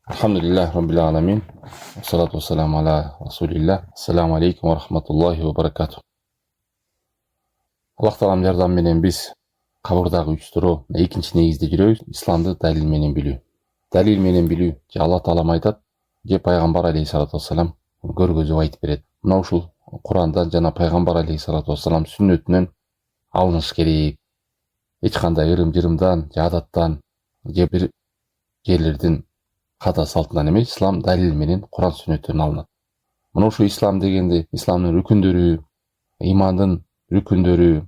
Alhamdulillah Rabbil Alamin. Salatu wassalamu ala Rasulillah. Assalamu alaikum wa rahmatullahi wa barakatuh. Аллах таалам жардамы менен биз кабырдагы үч суроо экинчи негизде жүрөбүз. Исламды далил менен билүү. Далил менен билүү же Алла таалам айтат, же пайгамбар алейхиссалату вассалам көргөзүп айтып берет. Мына ушул Курандан жана пайгамбар алейхиссалату вассалам сүннөтүнөн алыныш керек. Эч кандай ырым-жырымдан, же адаттан, же бир жерлердин ката салтынан эмес, ислам далил менен Куран сүннөттөн алынат. Мына ушу ислам дегенде исламдын рүкүндөрү, имандын рүкүндөрү,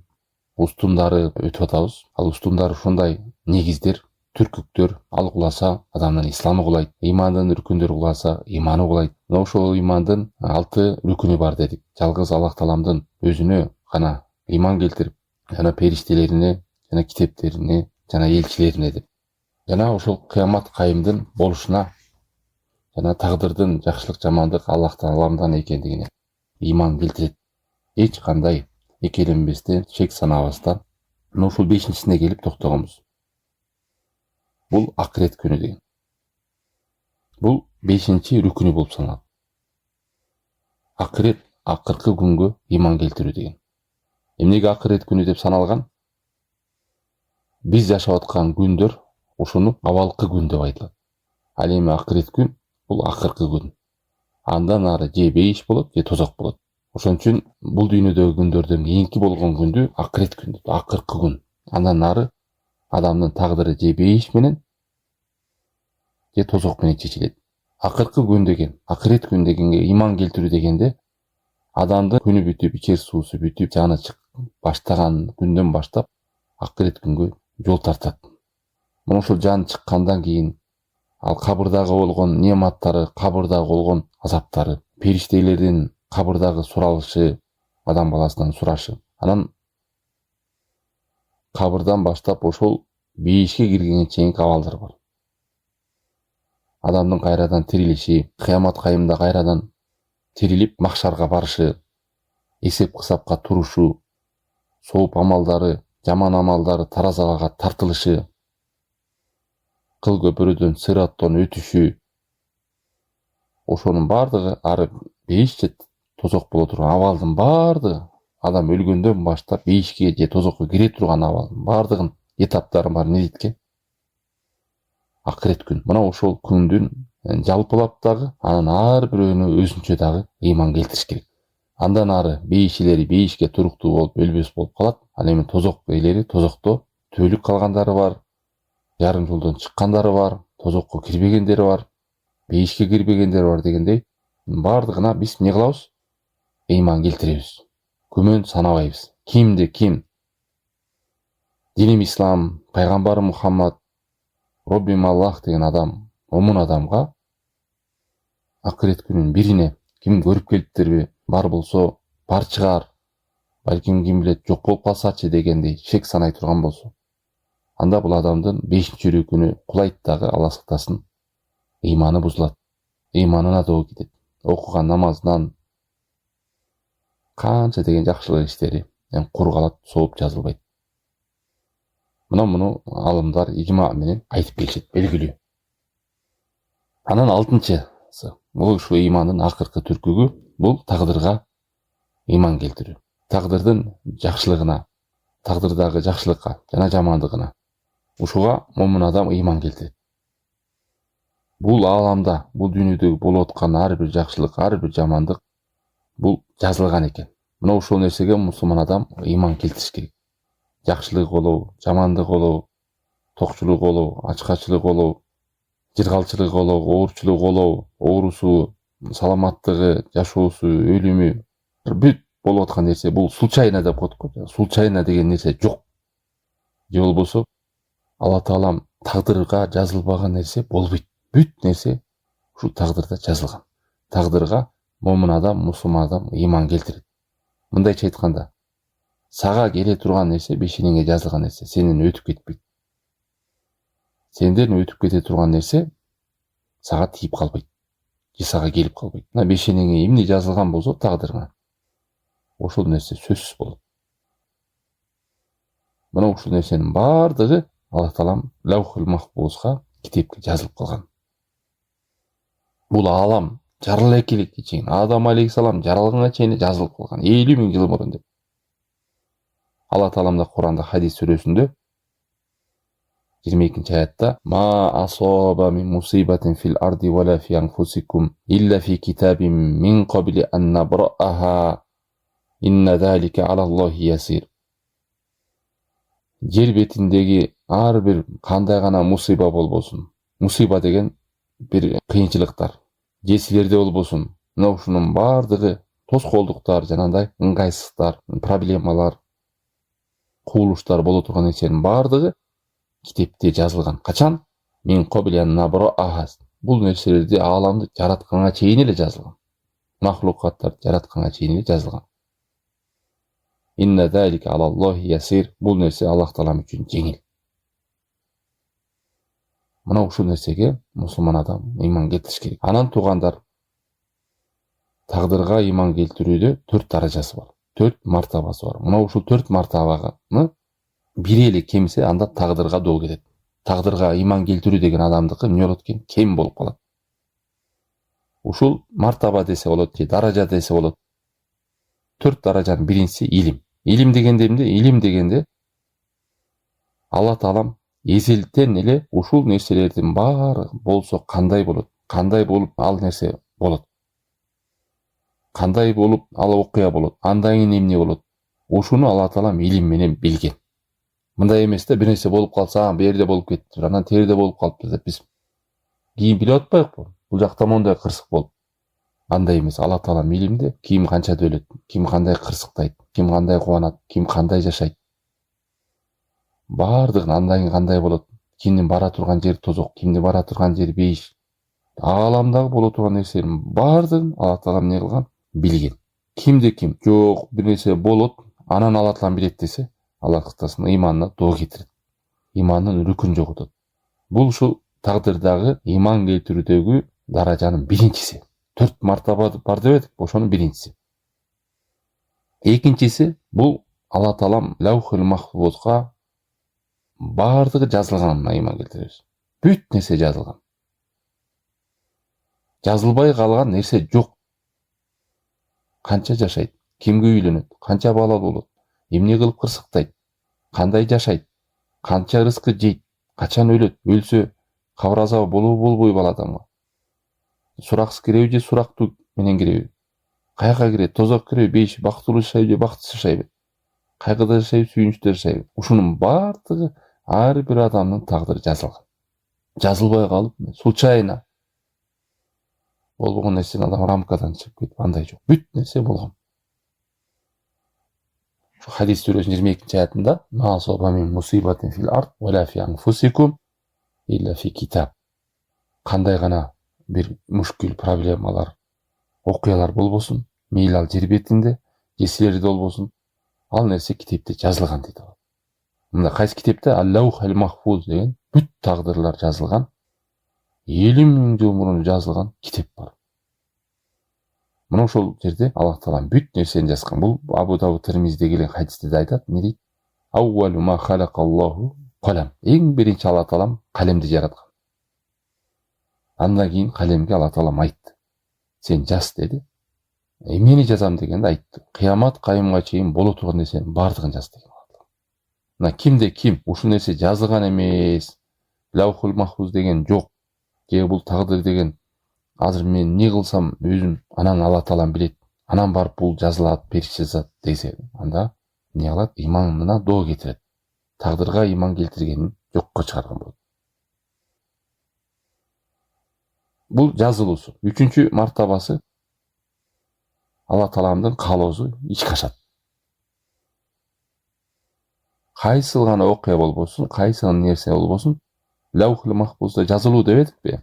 устундары өтүп атабыз. Ал устундар ушундай негиздер, түркүктөр, ал куласа адамдын исламы кулайт. Имандын рүкүндөрү куласа иманы кулайт. Мына ошол имандын 6 рүкүнү бар дедик. Жалгыз Аллах тааламдын өзүнө гана иман келтирип, жана периштелерине, жана китептерине, жана элчилерине деп. Жана ошол кыямат кайымдын болушуна жана тагдырдын жакшылык жамандык Аллах тааламдан экендигине иман келтирет. Эч кандай экеленбестен, шек санабастан. Мына ушул 5-сине келип токтогонбуз. Бул акырет күнү деген. Бул 5-чи рүкүнү болуп саналат. Акырет, акыркы күнгө иман келтирүү деген. Эмнеге акырет күнү деп саналган? Биз жашап аткан күндөр ушуну абалкы күн деп айтылат. Ал эми акырет күн бул акыркы күн. Андан ары же бейиш болот, же тозок болот. Ошон үчүн бул дүйнөдөгү күндөрдөн кийинки болгон күндү акырет күн дейт, акыркы күн. Андан ары адамдын тагдыры же бейиш менен, же тозок менен чечилет. Акыркы күн деген, акырет күн дегенге иман келтирүү дегенде адамдын күнү бүтүп, ичер суусу бүтүп, жаны чыгып баштаган күндөн баштап акырет күнгө жол тартат. Мына ошол жан чыккандан кийин ал кабырдагы болгон неаматтары, кабырдагы болгон азаптары, периштелердин кабырдагы суралышы, адам баласынан сурашы. Анан кабырдан баштап ошол бейишке киргенге чейинки абалдар бар. Адамдын кайрадан тирилиши, кыямат кайымда кайрадан тирилип махшарга барышы, эсеп кысапка турушу, сооп амалдары, жаман амалдары таразаларга тартылышы, кыл көпүрөдөн сыраттан өтүшү, ошонун бардыгы ары бейиш же тозок боло турган абалдын бардыгы адам өлгөндөн баштап бейишке же тозокко кире турган абалдын бардыгын этаптары бар не дейт экен? Акырет күн. Мына ошол күндүн жалпылап дагы анын ар бирөөнө өзүнчө дагы иман келтириш керек. Андан ары бейишилери бейишке туруктуу болуп өлбөс болуп калат. Ал эми тозок ээлери тозокто түбөлүк калгандары бар, жарым жолдон чыккандары бар, тозокко кирбегендери бар, бейишке кирбегендери бар дегендей бардыгына биз эмне кылабыз? Иман келтиребиз. Күмөн санабайбыз. Кимди ким? Диним ислам, пайгамбары Мухаммад, Роббим Аллах деген адам, момун адамга акырет күнүнүн бирине ким көрүп келиптерби, бар болсо бар чыгар, балким ким билет жок болуп калсачы дегендей шек санай турган болсо, анда бул адамдын 5-чи рүкүнү кулайт дагы Алла сактасын, иманы бузулат, иманына доо кетет. Окуган намазынан канча деген жакшылык иштери кур калат, сооп жазылбайт. Мына муну алымдар ижма менен айтып келишет, белгилүү. Анан 6-чысы, бул ушу имандын акыркы түркүгү, бул тагдырга иман келтирүү. Тагдырдын жакшылыгына, тагдырдагы жакшылыкка жана жамандыгына ушуга момун адам иман келтирет. Бул ааламда, бул дүйнөдө болуп аткан ар бир жакшылык, ар бир жамандык бул жазылган экен. Мына ошол нерсеге мусулман адам иман келтириш керек. Жакшылык болобу, жамандык болобу, токчулук болобу, ачкачылык болобу, жыргалчылык болобу, оорчулук болобу, оорусу, саламаттыгы, жашоосу, өлүмү, бүт болуп аткан нерсе бул случайно деп коет го. Случайно деген нерсе жок. Же болбосо Алла таалам тагдырга жазылбаган нерсе болбойт. Бүт нерсе ушул тагдырда жазылган. Тагдырга момун адам, мусулман адам иман келтирет. Мындайча айтканда, сага келе турган нерсе бешенеңе жазылган нерсе, сенен өтүп кетпейт. Сенден өтүп кете турган нерсе сага тийип калбайт, же сага келип калбайт. Мына бешенеңе эмне жазылган болсо тагдырыңа, ошол нерсе сөзсүз болот. Мына ушул нерсенин бардыгы Алла таалам Лаухул Махфузга китепке жазылып калган. Бул аалам жарала элекке чейин, Адам алейхисалам жаралганга чейин жазылып калган 50.000 жыл мурун деп. Алла Таалам да Куранда хадис сүрөсүндө 22-аятта ма асаба мин мусибатин фил арди вала фи анфусикум илля фи китабин мин qabli an nabra'aha inna zalika ala Allahi yasir. Жер бетиндеги ар бир кандай гана мусиба болбосун. Мусиба деген бир кыйынчылыктар. Же силерде болбосун. Мына ушунун бардыгы тоскоолдуктар, жанагындай ыңгайсыздыктар, проблемалар, куулуштар боло турган нерсенин бардыгы китепте жазылган. Качан? Мин qabli an nabra'aha. Бул нерселерди ааламды жаратканга чейин эле жазылган. Махлукаттарды жаратканга чейин эле жазылган. Inna zalika ala Allahi yasir. Бул нерсе Аллах Таалам үчүн жеңил. Мына ушул нерсеге мусулман адам ыйман келтириш керек. Анан туугандар, тагдырга ыйман келтирүүдө 4 даражасы бар. 4 мартабасы бар. Мына ушул 4 мартабаны бири эле кемсе, анда тагдырга доо кетет. Тагдырга ыйман келтирүү деген адамдыкы эмне болот экен? Кем болуп калат. Ушул мартаба десе болот, же даража десе болот. 4 даражанын биринчиси илим. Илим дегенде Алла Таалам эзелтен эле ушул нерселердин баары болсо кандай болот? Кандай болуп ал нерсе болот? Кандай болуп ал окуя болот? Андан кийин эмне болот? Ушуну Алла Таалам илим менен билген. Мындай эмес да, бир нерсе болуп калса, бу жерде болуп кетти, анан терде болуп калыптыр деп биз кийин билип атпайбыкпы? Бул жакта мондай кырсык болуп. Андай эмес. Алла Таалам илимде ким канчада өлөт, ким кандай кырсыктайт, ким кандай кубанат, ким кандай жашайт. Бардыгын андан кийин кандай болот, кимдин бара турган жери тозок, кимдин бара турган жери бейиш. Ааламдагы боло турган нерселердин бардыгын Алла Таалам эмне кылган? Билген. Кимде ким жок бир нерсе болот, анан Алла Таалам билет десе, Аллах кытасын ыйманына доо кетирет. Ыймандын рүкүн жоготот. Бул ушул тагдырдагы ыйман келтирүүдөгү даражанын биринчиси. 4 мартаба бар деп едик, ошонун биринчиси. Экинчиси бул Алла Таалам лаухул махфузга бардыгы жазылганына ыйман келтиребиз. Бүт нерсе жазылган. Жазылбай калган нерсе жок. Канча жашайт, кимге үйлөнөт, канча бала болот, эмне кылып кырсыктайт, кандай жашайт, канча рызкы жейт, качан өлөт, өлсө кабыр азабы болобу болбойбу ал адамга? Сураксыз киреби же сурактуу менен киреби? Каяка кирет, тозок киреби, бейиш бактылуу жашайбы же бактысыз жашайбы? Кайгыда жашайбы, сүйүнүчтө жашайбы? Ушунун бардыгы ар бир адамдын тагдыры жазылган. Жазылбай калып, случайно болбогон нерсени адам рамкадан чыгып кетип, андай жок. Бүт нерсе болгон. Хадис сүрөсүнүн 22-аятында ма асаба мин мусибатин фил ард вала фи анфусикум илля фи китаб. Кандай гана бир мушкул, проблемалар, окуялар болбосун, мейли ал жер бетинде, же силерде болбосун, ал нерсе китепте жазылган дейт. Мында кайсы китепте? Аллаухул махфуз деген бүт тагдырлар жазылган, 50.000 жыл мурун жазылган китеп бар. Мына ошол жерде Аллах Таалам бүт нерсени жазган. Бул Абу Давуд Тирмизиде келген хадисте да айтат, эмне дейт? Аввалу ма халакаллаху калам. Эң биринчи Алла Таалам калемди жараткан. Андан кийин калемге Алла Таалам айтты. Сен жаз деди. Эмнени жазам дегенде айтты. Кыямат кайымга чейин боло турган нерсенин бардыгын жаз деген. Мына кимде ким ушул нерсе жазылган эмес, лаухул махфуз деген жок, же бул тагдыр деген азыр мен эмне кылсам өзүм анан Алла Таалам билет, анан барып бул жазылат, периште жазат десе, анда эмне кылат? Ыйманына доо кетирет. Тагдырга ыйман келтиргенин жокко чыгарган болот. Бул жазылуусу. 3-чү мартабасы Алла Тааламдын каалоосу ичке ашат. Кайсыл гана окуя болбосун, кайсы нерсе болбосун, лаухул махфузда жазылуу деп эдикпи?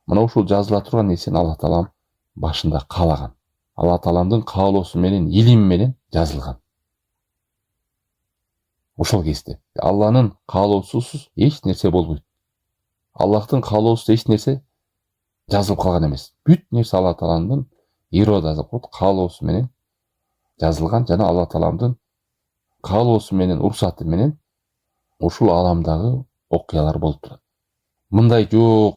Мына ушул жазыла турган нерсени Алла Таалам башында каалаган. Алла Тааламдын каалоосу менен, илим менен жазылган. Ошол кезде Алланын каалоосусуз эч нерсе болбойт. Аллахтын каалоосуз эч нерсе жазылып калган эмес. Бүт нерсе Алла Тааламдын ирода, каалоосу менен жазылган жана Алла Тааламдын каалоосу менен, уруксаты менен ушул ааламдагы окуялар болуп турат. Мындай жок,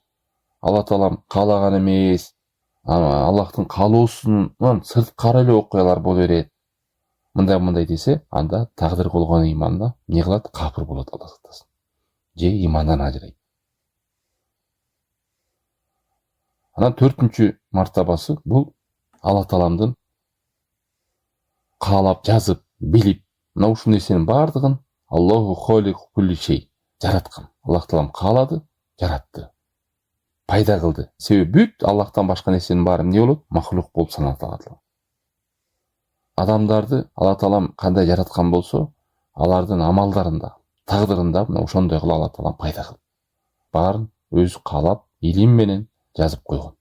Алла таалам каалаган эмес, Аллахтын каалоосунан сырткары эле окуялар боло берет. Мындай десе, анда тагдыр болгон ыйманда эмне кылат? Капыр болот, Алла сактасын. Же ыймандан ажырайт. Анан 4-үнчү мартабасы бул Алла тааламдын каалап, жазып, билип, мына ушул нерсенин бардыгын Аллаху холику кулли шей жараткан. Аллах таалам каалады, жаратты, пайда кылды. Себеби бүт Аллахтан башка нерсенин баары эмне болот? Махлук болуп саналат. Адамдарды Алла таалам кандай жараткан болсо, алардын амалдарында, тагдырында мына ошондой кылып Алла таалам пайда кылды. Баарын өзү каалап, илим менен жазып койгон.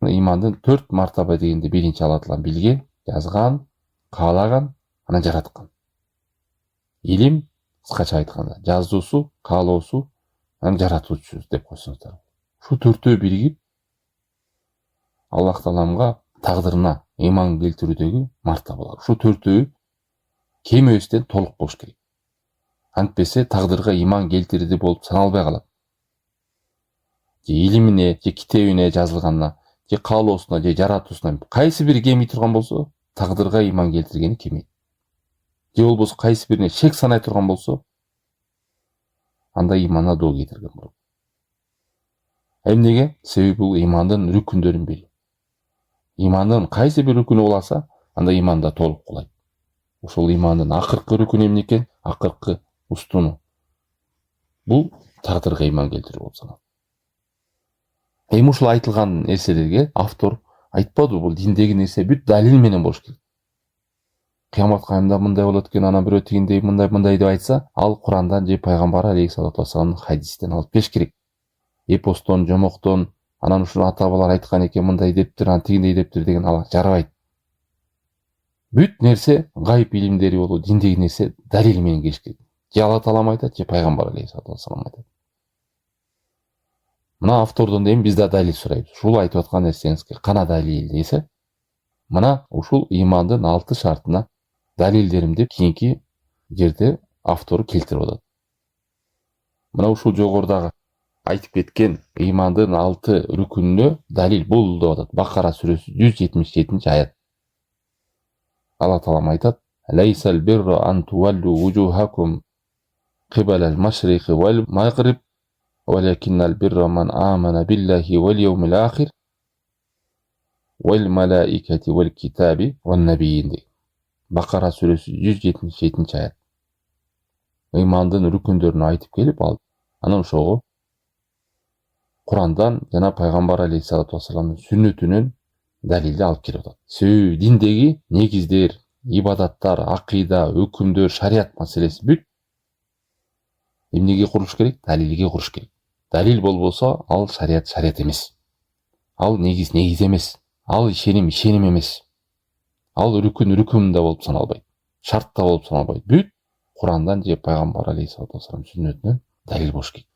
Ыймандын 4 мартаба дегенде биринчи Алла таалам билген, жазган, каалаган, анан жараткан. Илим кыскача айтканда жазуусу, каалоосу, анан жаратуучусу деп койсоңуздар. Ушул төртөө биригип Аллах тааламга тагдырына ыйман келтирүүдөгү мартабалар. Ушул төртөө кемебестен толук болуш керек. Антпесе тагдырга ыйман келтирди болуп саналбай калат. Же илимине, же китебине жазылганына, же каалоосуна, же жаратуусуна кайсы бири кемий турган болсо, тагдырга ыйман келтиргени кемейт. Же болбосо кайсы бирине шек санай турган болсо, анда ыйманына доо кетирген болот. Эмнеге? Себеби бул ыймандын рүкүндөрүн билүү. Ыймандын кайсы бир рүкүнү болса, анда ыйман да толук кулайт. Ошол ыймандын акыркы рүкүнү эмне экен? Акыркы устуну. Бул тагдырга ыйман келтирүү болуп саналат. Эми ушул айтылган нерселерге автор айтпады, бул диндеги нерсе бүт далил менен болуш керек. Кыямат кайымда мындай болот экен, анан бирөө тигиндей мындай деп айтса, ал Курандан же пайгамбар алейхиссалату вассаламдын хадистен алып келиш керек. Эпостон, жомоктон, анан ушул ата-бабалар айткан экен, мындай дептир, анан тигиндей дептир деген ала жарабайт. Бүт нерсе гайып илимдери болуп, диндеги нерсе далил менен келиш керек. Же Алла таалам айтат, же пайгамбар алейхиссалату вассалам айтат. Мына автордон эми биз да далил сурайбыз. Ушул айтып аткан нерсеңизге кана далил десе, мына ушул ыймандын 6 шартына далилдерим деп кийинки жерде автору келтирип атат. Мына ушул жогорудагы айтып кеткен ыймандын 6 рүкүнүнө далил бул деп атат. Бакара сүрөсү 177 аят. Алла таалам айтат: "Лайсал бирра ан туаллу вужухакум кибалал машриқи вал магриб, валакиннал бирра ман амана биллахи вал яумил ахир вал малаикати вал китаби ван набийин." Бакара сүрөсү 177 аят. Ыймандын рүкүндөрүн айтып келип алды. Анан ошого Курандан жана пайгамбар алейхиссалату вассаламдын сүннөтүнөн далилди алып келип атат. Себеби диндеги негиздер, ибадаттар, акыйда, өкүмдөр, шарият маселеси бүт эмнеге курулуш керек? Далилге курулуш керек. Далил болбосо, ал шарият эмес. Ал негиз эмес. Ал ишеним эмес. Ал рүкүн да болуп саналбайт. Шарт да болуп саналбайт. Бүт Курандан же пайгамбар алейхиссалату вассалам сүннөтүнөн далил болуш керек.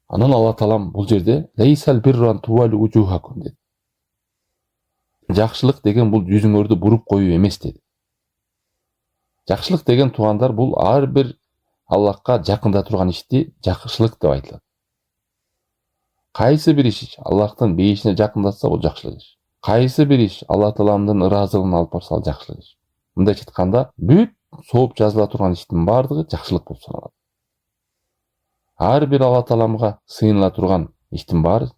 Анан Алла таалам бул жерде лайсал бирран туалу вужухакум dedi. Жакшылык деген бул жүзүңөрдү буруп коюу эмес dedi. Жакшылык деген туугандар бул ар бир Аллахка жакында турган ишти жакшылык деп айтылат. Кайсы бир иш Аллахтын бейишине жакындатса бул жакшылык иш. Кайсы бир иш Алла тааламдын ыраазылыгына алып барса ал жакшылык иш. Мындайча айтканда, бүт сооп жазыла турган иштин бардыгы жакшылык болуп саналат. Ар бир Алла тааламга сыйыныла турган иштин баары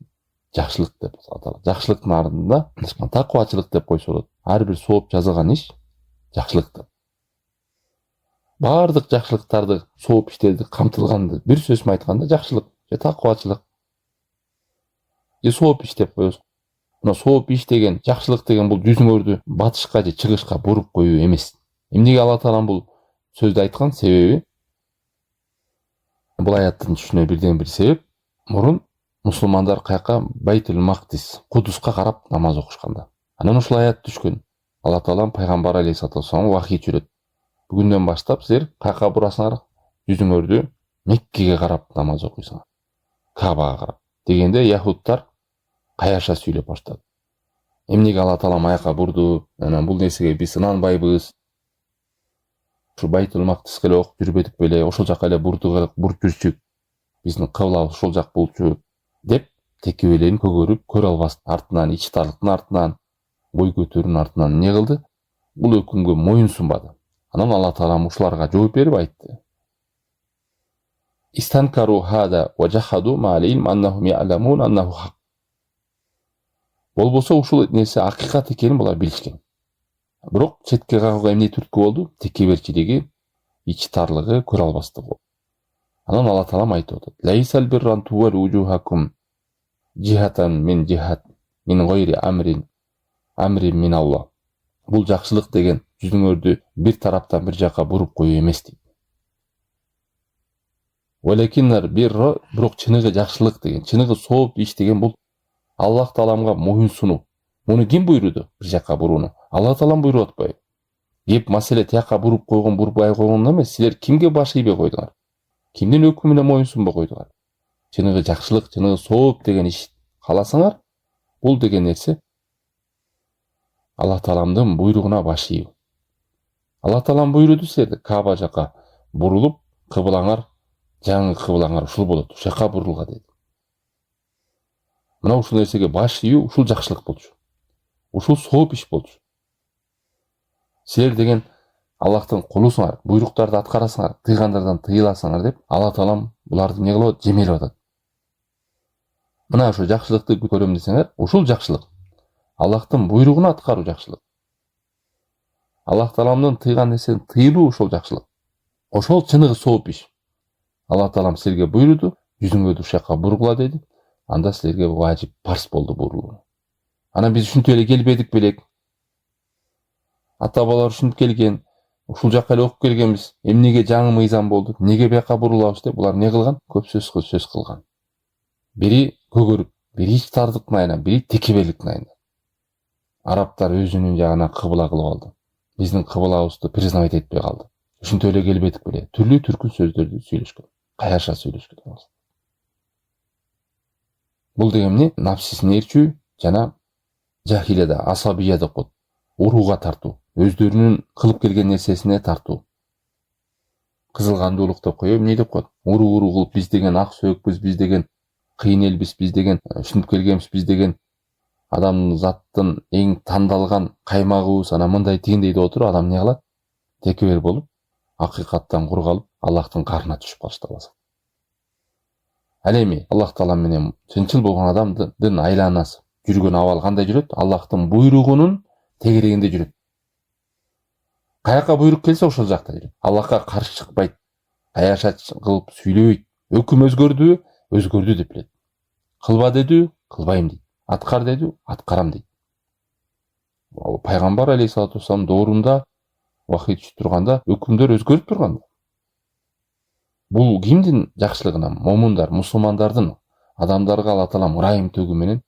жакшылык деп аталат. Жакшылыктын артында такыбачылык деп койсо болот. Ар бир сооп жазылган иш жакшылыктыр. Бардык жакшылыктарды, сооп иштерди камтылганды бир сөз менен айтканда жакшылык же такыбачылык же сооп иш деп коебуз. Мына сооп иш деген, жакшылык деген бул жүзүңөрдү батышка же чыгышка буруп коюу эмес. Эмнеге Алла таалам бул сөздү айткан? Себеби бул аяттын түшүнө бирден бир себеп, мурун мусулмандар каяка? Байтул Мактис, Кудуска карап намаз окушканда. Анан ушул аят түшкөн. Алла таалам пайгамбар алейхиссалату вассаламга вахий жүрөт. Бүгүндөн баштап силер каяка бурасыңар? Жүзүңөрдү Меккеге карап намаз окуйсуңар. Кабага карап. Дегенде яхудтар каяша сүйлөп баштады. Эмнеге Алла таалам аяка бурду? Анан бул нерсеге биз ынанбайбыз. Ушу Байтул Мактиске эле окуп жүрбөдүк беле? Ошол жака эле буруп жүрчүк. Биздин кыблабыз ошол жак болчу. деп текебелерин көгөрүп көрө албас артынан, ичтарлыктын артынан, бой көтөрүүнүн артынан эмне кылды? Бул өкүмгө моюн сунбады. Анан Алла Таала ушуларга жооп берип айтты: Истанкару хада ва жахаду мал илм аннахум я'ламун аннаху хак. Болбосо ушул нерсе акыйкат экенин булар билишкен. Бирок четке кагууга эмне түрткү болду? Текеберчилиги, ичтарлыгы, көрө албастыгы. Анан Алла Таала айтып атат: Лайсал бирран туwal wujuhakum jihatan min jihat min ghairi amrin min Allah. Бул жакшылык деген жүзүңөрдү бир тараптан бир жака буруп коюу эмес дейт. Валекиннар бирро, бирок чыныгы жакшылык деген, чыныгы сооп иш деген бул Аллах Тааламга моюн сунуу. Муну ким буйруду? Бир жака бурууну. Алла Таалам буйруп атпайбы? Кеп маселе тияка буруп койгон, бурбай койгон эмес. Силер кимге баш ийбей койдуңар? Кимдин өкүмүнө моюн сунбой койдуңар? Чыныгы жакшылык, чыныгы сооп деген иш кааласаңар, бул деген нерсе Алла Тааламдын буйругуна баш ийүү. Алла Таалам буйруду силерди Кааба жака бурулуп, кыблаңар, жаңы кыблаңар ушул болот, ушул жака бурулга деди. Мына ушул нерсеге баш ийүү ушул жакшылык болчу. Ушул сооп иш болчу. Силер деген Аллахтын кулусуңар, буйруктарды аткарасыңар, тыйгандардан тыйыласыңар деп Алла Таалам буларды эмне кылып атат? Жемелеп атат. Мына ошо жакшылыкты көрөм десеңер, ушул жакшылык. Аллахтын буйругун аткаруу жакшылык. Аллах Тааламдын тыйган нерсени тыйылуу ушул жакшылык. Ошол чыныгы сооп иш. Алла Таалам силерге буйруду, жүзүңөрдү ушул жака бургула деди. Анда силерге важип парс болду бурулуу. Анан биз ушинтип эле келбедик белек. Ата балар ушинтип келген, ушул жака эле окуп келгенбиз. Эмнеге жаңы мыйзам болду? Эмнеге бияка бурулабыз деп булар эмне кылган? Көп сөз кылган. Бири көгөрүп, бири ичтарлыктын айынан, бири текебеликтин айынан. Арабтар өзүнүн жагына кыбла кылып алды. Биздин кыблабызды признавать этпей калды. Ушинтип эле келбедик беле. Түрлүү түркүн сөздөрдү сүйлөшкөн. Каяша сүйлөшкөн. Бул деген эмне? Напсисине ээрчүү жана жахилияда асабия деп коет. Урууга тартуу, өздөрүнүн кылып келген нерсесине тартуу. Кызылгандуулук деп коебу, эмне деп коет? Уруу кылып биз деген ак сөөкпүз, биз деген кыйын элбиз, биз деген ушинтип келгенбиз, биз деген адамдын заттын эң тандалган каймагыбыз, анан мындай тигиндей деп отуруп адам эмне кылат? Текебер болуп, акыйкаттан кур калып, Аллахтын карына түшүп калышты аласа. Ал эми Аллах Таала менен чынчыл болгон адамдын айланасы жүргөн абал кандай жүрөт? Аллахтын буйругунун тегерегинде жүрөт. Каяка буйрук келсе ошол жакта жүрөт. Аллахка каршы чыкпайт, каяша кылып сүйлөбөйт. Өкүм өзгөрдүбү? Өзгөрдү деп билет. Кылба дедиби? Кылбайм дейт. Аткар дедиби? Аткарам дейт. Пайгамбар алейхиссалату вассалам доорунда вахий түшүп турганда өкүмдөр өзгөрүп турган. Бул кимдин жакшылыгына? Момундар, мусулмандардын адамдарга Алла Таалам ырайым төгүү менен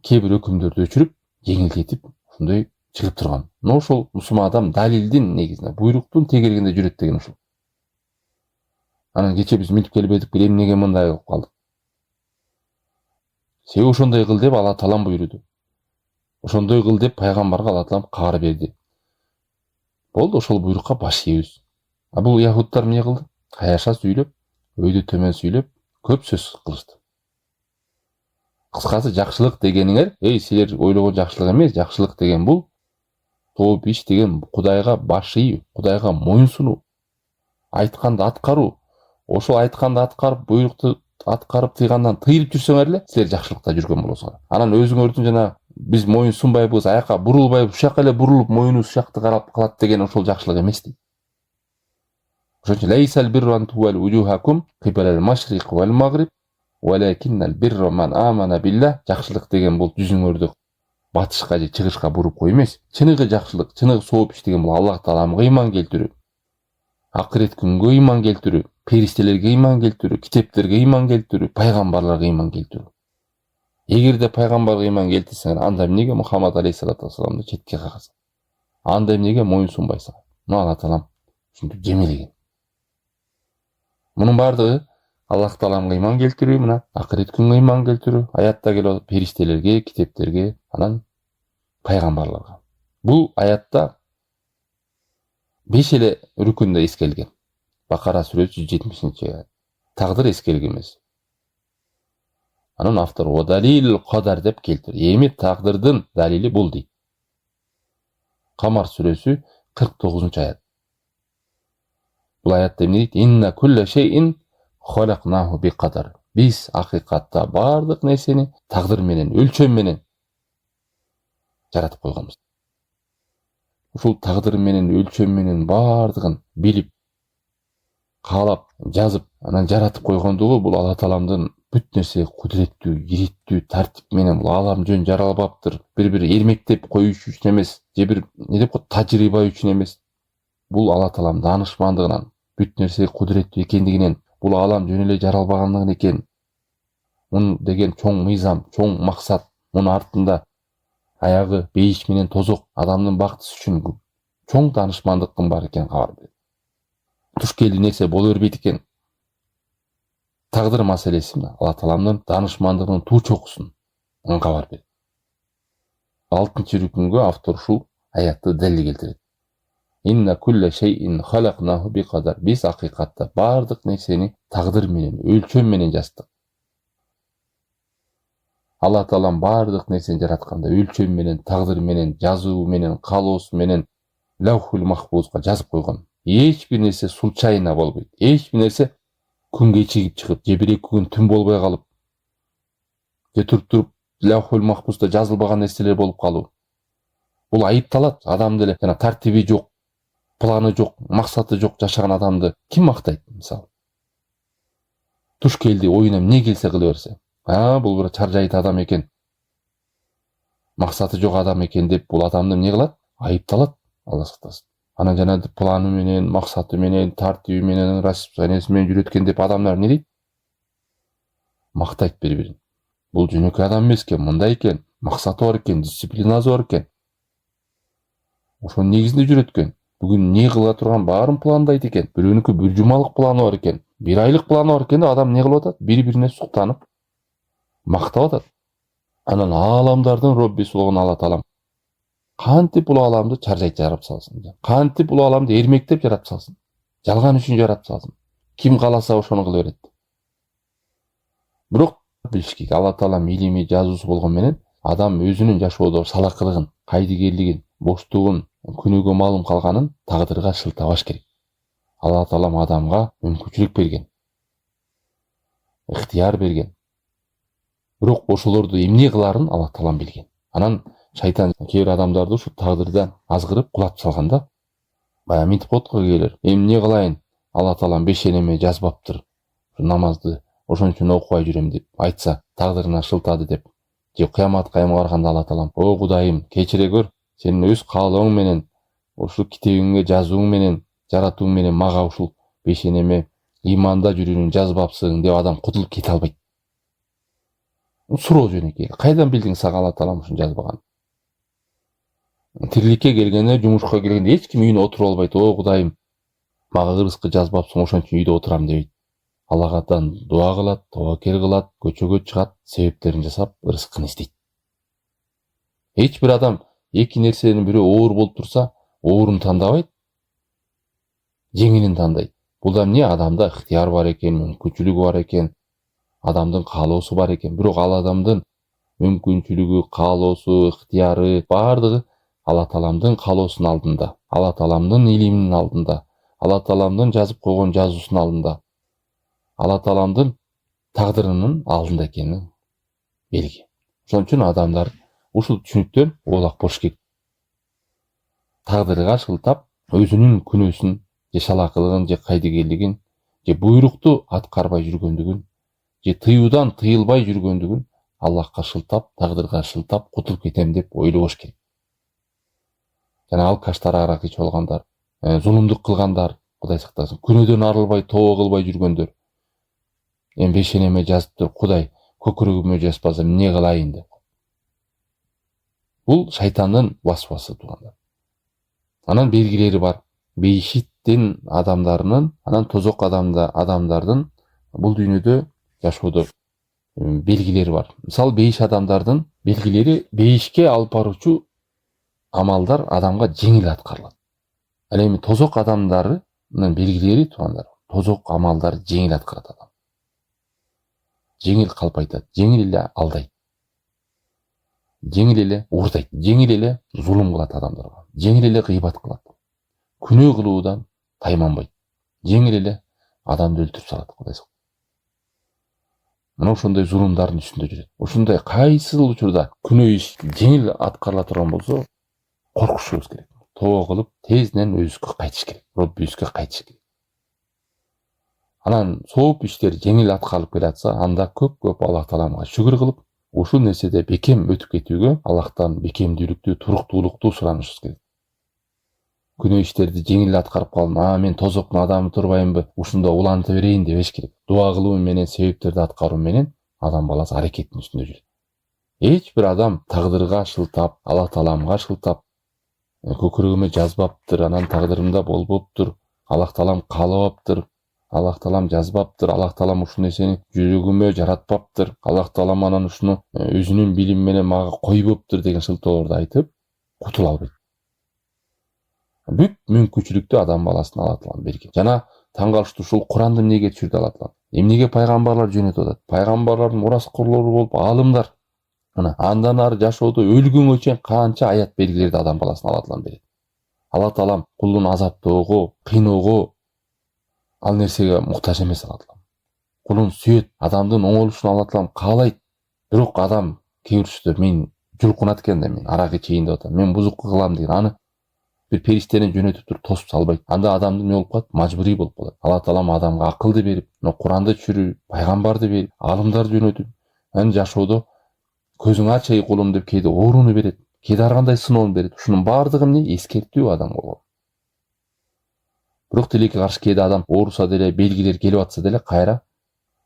кээ бир өкүмдөрдү өчүрүп, жеңилдетип, ушундай чыгып турган. Мына ошол мусулман адам далилдин негизинде, буйруктун тегерегинде жүрөт деген ушул. Анан кече биз мынтип келбедик беле, эмнеге мындай кылып калдык? Себеби ошондой кыл деп Алла Таалам буйруду. Ошондой кыл деп пайгамбарга Алла Таалам каар берди. Болду, ошол буйрукка баш ийебиз. А бул яһудтар эмне кылды? Каяша сүйлөп, өйдө төмөн сүйлөп, көп сөз кылышты. Кыскасы жакшылык дегениңер, силер ойлогон жакшылык эмес, жакшылык деген бул сооп иш деген Кудайга баш ийүү, Кудайга моюн сунуу, айтканды аткаруу. Ошол айтканды аткарып, буйрукту аткарып тыйгандан тыйылып жүрсөңөр эле, силер жакшылыкта жүргөн болосуңар. Анан өзүңөрдүн жана биз моюн сунбайбыз, аяка бурулбайбыз, ушака эле бурулуп моюнубуз ушакты карап калат деген ошол жакшылык эмес дейт. Ошончо лайсал бирран туwal wujuhakum qibala al-mashriq wal-maghrib walakinnal birra man amana billah. Жакшылык деген бул жүзүңөрдү батышка же чыгышка буруп кой эмес. Чыныгы жакшылык, чыныгы сооп иш деген бул Аллах Тааламга ыйман келтирүү, акырет күнгө ыйман келтирүү, периштелерге ыйман келтирүү, китептерге ыйман келтирүү, пайгамбарларга ыйман келтирүү. Эгерде пайгамбарга ыйман келтирсең, анда эмнеге Мухаммад алейхиссалату вассаламды четке кагасың? Анда эмнеге моюн сунбайсың? Мына Алла Таалам ушинтип жемелеген. Мунун бардыгы Аллах Тааламга ыйман келтирүү, мына акырет күнгө ыйман келтирүү, аятта келип периштелерге, китептерге, анан пайгамбарларга. Бул аятта 5 эле рүкүндө эскелген. Бакара сүрөсү 170-аят. Тагдыр эскелген эмес. Анан автор о далил кадар деп келтир. Эми тагдырдын далили бул дейт. Камар сүрөсү 49-аят. Бул аятта эмне дейт? Инна кулла шейин халакнаху би кадар. Биз акыйкатта бардык нерсени тагдыр менен, өлчөм менен жаратып койгонбуз. Ушул тагдыр менен, өлчөм менен бардыгын билип, каалап, жазып, анан жаратып койгондугу бул Алла Тааламдын бүт нерсе кудуреттүү, иреттүү тартип менен бул алам жөн жаралбаптыр. Бир эрмектеп коюш үчүн эмес, же бир эмне деп коет, тажрыйба үчүн эмес. Бул Алла Тааламдын данышмандыгынан, бүт нерсе кудуреттүү экендигинен, бул алам жөн эле жаралбагандыгын экен. Мун деген чоң мыйзам, чоң максат, мунун артында аягы бейиш менен тозок адамдын бактысы үчүн чоң данышмандыктын бар экен кабар берет. Туш келди нерсе боло бербейт экен. Тагдыр маселеси Алла Тааламдын данышмандыгынын туу чокусун кабар берет. 6-рүкүнгө автор ушул аятты далил келтирет. Инна кулла шейин халакнаху би кадар. Биз акыйкатта бардык нерсени тагдыр менен, өлчөм менен жаздык. Алла Таалам бардык нерсени жаратканда өлчөм менен, тагдыр менен, жазуу менен, каалоосу менен лаухул махфузга жазып койгон. Эч бир нерсе случайно болбойт. Эч бир нерсе күн кечигип чыгып, же бир-эки күн түн болбой калып, же туруп лаухул махфузда жазылбаган нерселер болуп калуу. Бул айыпталат. Адам деле жана тартиби жок, планы жок, максаты жок жашаган адамды ким мактайт, мисалы? Туш келди, оюна эмне келсе кыла берсе. Бул бир чаржайт адам экен. Максаты жок адам экен деп бул адамды эмне кылат? Айыпталат. Алла сактасын. Анан жана планы менен, максаты менен, тартиби менен, расписаниясы менен жүрөткөн деп адамдар эмне дейт? Мактайт бири-бирин. Бул жөнөкөй адам эмес экен, мындай экен, максаты бар экен, дисциплинасы бар экен. Ошонун негизинде жүрөткөн. Бүгүн эмне кыла турган баарын пландайт экен. Бирөөнүкү бир жумалык планы бар экен, бир айлык планы бар экен да адам эмне кылып атат? Бири-бирине суктанып, мактап атат. Анан ааламдардын Роббиси болгон Алла Таалам кантип бул ааламды чаржайт жарап салсын? Кантип бул ааламды эрмектеп жарап салсын? Жалган үчүн жарап салсын? Ким кааласа ошону кыла берет. Бирок билиш керек, Алла Таалам илими, жазуусу болгон менен адам өзүнүн жашоодо салакылыгын, кайдыгерлигин, боштугун, күнөөгө маалым калганын тагдырга шылтабаш керек. Алла Таалам адамга мүмкүнчүлүк берген, ыктыяр берген. Бирок ошолорду эмне кыларын Алла Таалам билген. Анан шайтан кээ бир адамдарды ушу тагдырдан азгырып кулатып салганда, баягы мынтип коет го кээбилер. Эмне кылайын? Алла Таалам бешенеме жазбаптыр. Намазды ошон үчүн окубай жүрөм деп айтса, тагдырына шылтады деп. Же кыямат кайымга барганда Алла Таалам, "О Кудайым, кечире көр. Сенин өз каалооң менен, ушул китебиңге жазууң менен, жаратууң менен мага ушул бешенеме иманда жүрүүнү жазбапсың" деп адам кутулуп кете албайт. Суроо жөнөкөй. Кайдан билдиң сага Алла Таалам ушуну жазбаган? Тириликке келгенде, жумушка келгенде эч ким үйүнө отуруп албайт. "О Кудайым, мага ырыскы жазбапсың, ошон үчүн үйдө отурам" дебейт. Аллагадан дуа кылат, тобакел кылат, көчөгө чыгат, себептерин жасап, ырыскын издейт. Эч бир адам эки нерсенин бирөө оор болуп турса, оорун тандабайт, жеңилин тандайт. Бул да эмне? Адамда ыктыяр бар экен, мүмкүнчүлүгү бар экен, адамдын каалоосу бар экен. Бирок ал адамдын мүмкүнчүлүгү, каалоосу, ыктыяры бардыгы Алла Тааламдын каалоосунун алдында, Алла Тааламдын илиминин алдында, Алла Тааламдын жазып койгон жазуусунун алдында, Алла Тааламдын тагдырынын алдында экени белги. Ошон үчүн адамдар ушул түшүнүктөн оолак болуш керек. Тагдырга шылтап, өзүнүн күнөөсүн, же шалакылыгын, же кайдыгерлигин, же буйрукту аткарбай жүргөндүгүн, же тыюудан тыйылбай жүргөндүгүн Аллахка шылтап, тагдырга шылтап кутулуп кетем деп ойлобош керек. Жана алкаштар, арак ичип алгандар, зулумдук кылгандар, Кудай сактасын, күнөөдөн арылбай, тооба кылбай жүргөндөр, эми бешенеме жазып туруп, Кудай көкүрөгүмө жазбаса эмне кылайын деп. Бул шайтандын васвасы туугандар. Анан белгилери бар. Бейшиттин адамдарынын, анан тозок адамдардын бул дүйнөдө жашоодо белгилери бар. Мисалы, бейиш адамдардын белгилери, бейишке алып баруучу амалдар адамга жеңил аткарылат. Ал эми тозок адамдарынын белгилери туугандар, тозок амалдар жеңил аткарат адам. жеңіл қалп айтады, жеңіл эле алдайт, жеңіл эле уурдайт, жеңіл эле зулум кылат адамдарга, жеңіл эле гыйбат кылат, күнөө кылуудан тайманбайт, жеңіл эле адамды өлтүрүп салат. Кудай сактасын. Мына ошондой зулумдардын үстүндө жүрөт. Ушундай кайсыл учурда күнөө иш жеңил аткарыла турган болсо, коркушубуз керек. Тобо кылып, тезинен өзүбүзгө кайтыш керек, Роббибизге кайтыш керек. Анан сооп иштер жеңил аткарылып келатса, анда көп Аллах Тааламга шүгүр кылып, ушул нерседе бекем өтүп кетүүгө Аллахтан бекемдүүлүктү, туруктуулукту суранышыбыз керек. Күнөө иштерди жеңил аткарып калдым, мен тозоктун адамы турбайымбы, ушунда уланта берейин дебеш керек. Дуа кылуу менен, себептерди аткаруу менен адам баласы аракеттин үстүндө жүрөт. Эч бир адам тагдырга шылтап, Аллах Тааламга шылтап, көкүрөгүмө жазбаптыр, анан тагдырымда болбоптур, Аллах Таалам каалабаптыр, Аллах Таалам жазбаптыр, Аллах Таалам ушул нерсени жүрөгүмө жаратпаптыр, Аллах Таалам анан ушуну өзүнүн билими менен мага койбоптур деген шылтоолорду айтып кутула албайт. Бүт мүмкүнчүлүктү адам баласына Алла Таалам берген. Жана таң калыштуу ушул Куранды эмнеге түшүрдү Алла Таалам? Эмнеге пайгамбарлар жөнөтүп атат? Пайгамбарлардын мураскорлору болуп, аалымдар. Андан ары жашоодо өлгөнгө чейин канча аят белгилерди адам баласына Алла Таалам берет. Алла Таалам кулун азаптоого, кыйноого ал нерсеге муктаж эмес. Алла Таалам кулун сүйөт, адамдын оңолушун Алла Таалам каалайт. Бирок адам кейбирчүлөр мен жулкунат экен да, мен арак ичейин деп атам, мен бузук кылам деген аны бир периштени жөнөтүп туруп тосуп салбайт. Анда адамдын эмне болуп калат? Мажбурий болуп калат. Алла Таалам адамга акылды берип, Куранды түшүрүп, пайгамбарды берип, аалымдар жөнөтүп, анан жашоодо көзүң ач эй кулум деп кээде ооруну берет, кээде ар кандай сыноону берет. Ушунун баардыгы эмне? Эскертүү адамга болгон. Бирок тилекке каршы кээде адам ооруса деле, белгилер келип атса деле, кайра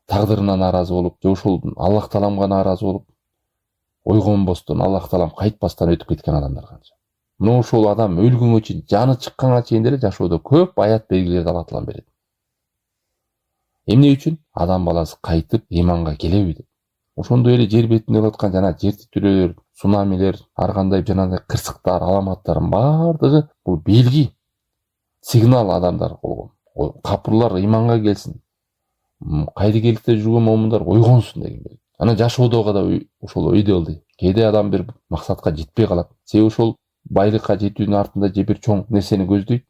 тагдырына нааразы болуп, же ошол Аллах Тааламга нааразы болуп, ойгонбостон, Аллах Таалам кайтпастан өтүп кеткен адамдар канча. Мына ошол адам өлгөнгө чейин, жаны чыкканга чейин деле жашоодо көп аят белгилерди Алла Таалам берет. Эмне үчүн? Адам баласы кайтып иманга келеби деп. Ошондой эле жер бетинде болуп аткан жана жер титирөөлөр, цунамилер, ар кандай жанагындай кырсыктар, аламаттардын баардыгы бул белги, сигнал адамдар болгон. Капырлар иманга келсин, кайдыгеликте жүргөн момундар ойгонсун деген белги. Анан жашоодого да ошол идеалды. Кээде адам бир максатка жетпей калат. Себеби ошол байлыкка жетүүнүн артында же бир чоң нерсени көздөйт.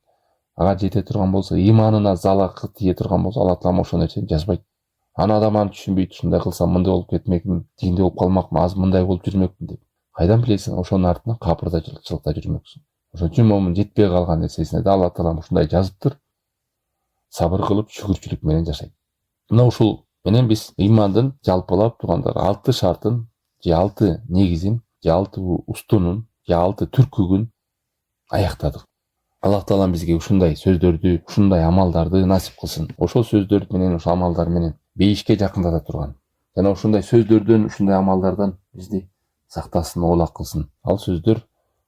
Ага жете турган болсо, иманына залакы тие турган болсо, Алла Таалам ошол нерсени жазбайт. Анан адам аны түшүнбөйт, ушундай кылсам мындай болуп кетмекмин, тигиндей болуп калмакмын, азыр мындай болуп жүрмөкмүн деп. Кайдан билесиң, ошонун артынан капырдачылыкта жүрмөксүң. Ошон үчүн момун жетпей калган нерсесине да Алла Таалам ушундай жазыптыр. Сабыр кылып, шүгүрчүлүк менен жашайт. Мына ушул менен биз имандын жалпылап турганда 6 шартын, же 6 негизин, же 6 устунун, же 6 түркүгүн аяктадык. Аллах Таалам бизге ушундай сөздөрдү, ушундай амалдарды насип кылсын. Ошол сөздөр менен, ошол амалдар менен бейишке жакындата турган. Жана ушундай сөздөрдөн, ушундай амалдардан бизди сактасын, оолак кылсын. Ал сөздөр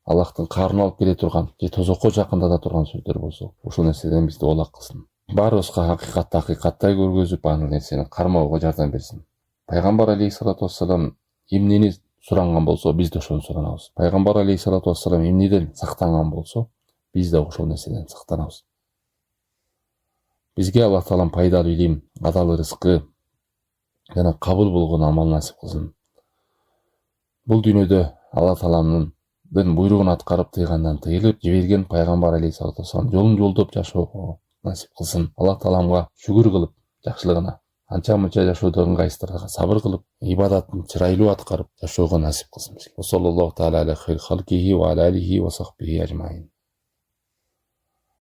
Аллахтын каарына алып келе турган, же тозокко жакындата турган сөздөр болсо, ошол нерседен бизди оолак кылсын. Баарыбызга хакыйкатты хакыйкаттай көргөзүп, аны нерсени кармоого жардам берсин. Пайгамбар алейхиссалату вассалам эмнени суранган болсо, биз да ошону суранабыз. Пайгамбар алейхиссалату вассалам эмнеден сактанган болсо, биз да ошол нерседен сактанабыз. Бизге Аллах Таалам пайдалуу илим, адал рызкы жана кабыл болгон амал насип кылсын. Бул дүйнөдө Алла Тааламдын буйругун аткарып, тыйгандан тыйылып, жиберген пайгамбар алейхиссалату вассалам жолун жолдоп жашоого насип кылсын. Аллах Тааламга шүгүр кылып, жакшылыгына, анча-мынча жашоодо ыңгайсыздарга сабыр кылып, ибадатын чырайлуу аткарып жашоого насип кылсын. Саллаллаху таала аля хайр халкихи ва аля алихи ва сахбихи ажмаин.